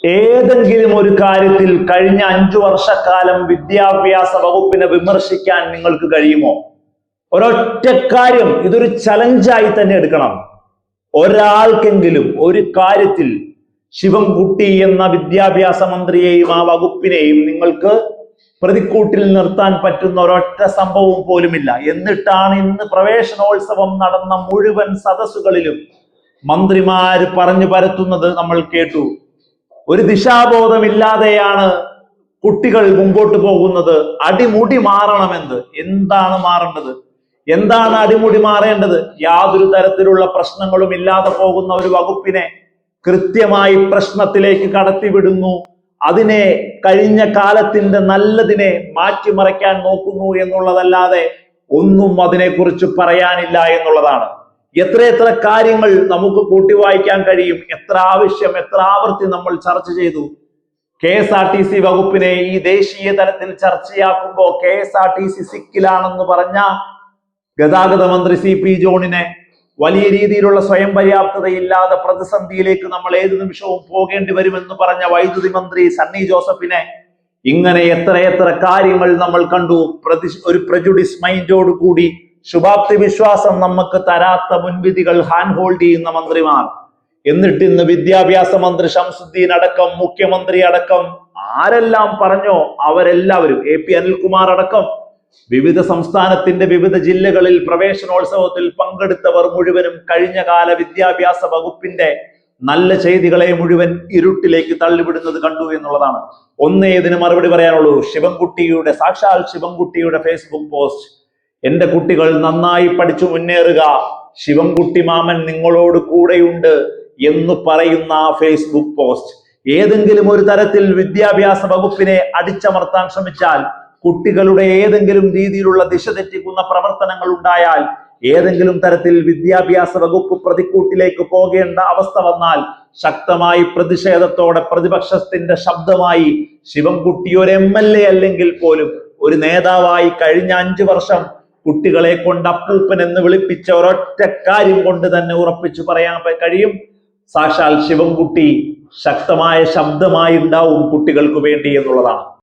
ഏതെങ്കിലും ഒരു കാര്യത്തിൽ കഴിഞ്ഞ 5 വർഷക്കാലം വിദ്യാഭ്യാസ വകുപ്പിനെ വിമർശിക്കാൻ നിങ്ങൾക്ക് കഴിയുമോ? ഒരൊറ്റ കാര്യം, ഇതൊരു ചലഞ്ചായി തന്നെ എടുക്കണം. ഒരാൾക്കെങ്കിലും ഒരു കാര്യത്തിൽ ശിവൻകുട്ടി എന്ന വിദ്യാഭ്യാസ മന്ത്രിയെയും ആ വകുപ്പിനെയും നിങ്ങൾക്ക് പ്രതിക്കൂട്ടിൽ നിർത്താൻ പറ്റുന്ന ഒരൊറ്റ സംഭവം പോലുമില്ല. എന്നിട്ടാണ് ഇന്ന് പ്രവേശനോത്സവം നടന്ന മുഴുവൻ സദസ്സുകളിലും മന്ത്രിമാര് പറഞ്ഞു പരത്തുന്നത് നമ്മൾ കേട്ടു. ഒരു ദിശാബോധമില്ലാതെയാണ് കുട്ടികൾ മുമ്പോട്ട് പോകുന്നത്. അടിമുടി മാറണമെന്ന്. എന്താണ് മാറേണ്ടത്? എന്താണ് അടിമുടി മാറേണ്ടത്? യാതൊരു തരത്തിലുള്ള പ്രശ്നങ്ങളും ഇല്ലാതെ പോകുന്ന ഒരു വകുപ്പിനെ കൃത്യമായി പ്രശ്നത്തിലേക്ക് കടത്തിവിടുന്നു. അതിനെ കഴിഞ്ഞ കാലത്തിന്റെ നല്ലതിനെ മാറ്റിമറിക്കാൻ നോക്കുന്നു എന്നുള്ളതല്ലാതെ ഒന്നും അതിനെക്കുറിച്ച് പറയാനില്ല എന്നുള്ളതാണ്. എത്രയെത്ര കാര്യങ്ങൾ നമുക്ക് കൂട്ടി വായിക്കാൻ കഴിയും. എത്ര ആവശ്യം, എത്ര ആവർത്തി നമ്മൾ ചർച്ച ചെയ്തു. KSRTC വകുപ്പിനെ ഈ ദേശീയ തലത്തിൽ ചർച്ചയാക്കുമ്പോൾ KSRTC സിക്കിലാണെന്ന് പറഞ്ഞ ഗതാഗത മന്ത്രി CP ജോണിനെ വലിയ രീതിയിലുള്ള സ്വയം പര്യാപ്തതയില്ലാതെ പ്രതിസന്ധിയിലേക്ക് നമ്മൾ ഏത് നിമിഷവും പോകേണ്ടി വരുമെന്ന് പറഞ്ഞ വൈദ്യുതി മന്ത്രി സണ്ണി ജോസഫിനെ, ഇങ്ങനെ എത്രയെത്ര കാര്യങ്ങൾ നമ്മൾ കണ്ടു. ഒരു പ്രജുഡിസ് മൈൻഡോട് കൂടി ശുഭാപ്തി വിശ്വാസം നമുക്ക് തരാത്ത മുൻവിധികൾ ഹാൻഡ് ഹോൾഡ് ചെയ്യുന്ന മന്ത്രിമാർ. എന്നിട്ട് ഇന്ന് വിദ്യാഭ്യാസ മന്ത്രി ഷംസുദ്ദീൻ അടക്കം, മുഖ്യമന്ത്രി അടക്കം ആരെല്ലാം പറഞ്ഞോ അവരെല്ലാവരും, AP അനിൽകുമാർ അടക്കം വിവിധ സംസ്ഥാനത്തിന്റെ വിവിധ ജില്ലകളിൽ പ്രവേശനോത്സവത്തിൽ പങ്കെടുത്തവർ മുഴുവനും കഴിഞ്ഞ കാല വിദ്യാഭ്യാസ വകുപ്പിന്റെ നല്ല ചെയ്തികളെ മുഴുവൻ ഇരുട്ടിലേക്ക് തള്ളിവിടുന്നത് കണ്ടു എന്നുള്ളതാണ്. ഒന്നേ ഇതിന് മറുപടി പറയാനുള്ളൂ. ശിവൻകുട്ടിയുടെ, സാക്ഷാൽ ശിവൻകുട്ടിയുടെ ഫേസ്ബുക്ക് പോസ്റ്റ്, എന്റെ കുട്ടികൾ നന്നായി പഠിച്ചു മുന്നേറുക, ശിവൻകുട്ടി മാമൻ നിങ്ങളോട് കൂടെയുണ്ട് എന്ന് പറയുന്ന ആ ഫേസ്ബുക്ക് പോസ്റ്റ് ഏതെങ്കിലും ഒരു തരത്തിൽ വിദ്യാഭ്യാസ വകുപ്പിനെ അടിച്ചമർത്താൻ ശ്രമിച്ചാൽ, കുട്ടികളുടെ ഏതെങ്കിലും രീതിയിലുള്ള ദിശ തെറ്റിക്കുന്ന പ്രവർത്തനങ്ങൾ ഉണ്ടായാൽ, ഏതെങ്കിലും തരത്തിൽ വിദ്യാഭ്യാസ വകുപ്പ് പ്രതിക്കൂട്ടിലേക്ക് പോകേണ്ട അവസ്ഥ വന്നാൽ, ശക്തമായി പ്രതിഷേധത്തോടെ പ്രതിപക്ഷത്തിന്റെ ശബ്ദമായി ശിവൻകുട്ടി ഒരു MLA അല്ലെങ്കിൽ പോലും ഒരു നേതാവായി കഴിഞ്ഞ 5 വർഷം കുട്ടികളെ കൊണ്ട് അപ്പൂപ്പൻ എന്ന് വിളിപ്പിച്ച ഒരൊറ്റ കാര്യം കൊണ്ട് തന്നെ ഉറപ്പിച്ചു പറയാൻ കഴിയും, സാക്ഷാൽ ശിവൻകുട്ടി ശക്തമായ ശബ്ദമായി ഉണ്ടാവും കുട്ടികൾക്ക് വേണ്ടി എന്നുള്ളതാണ്.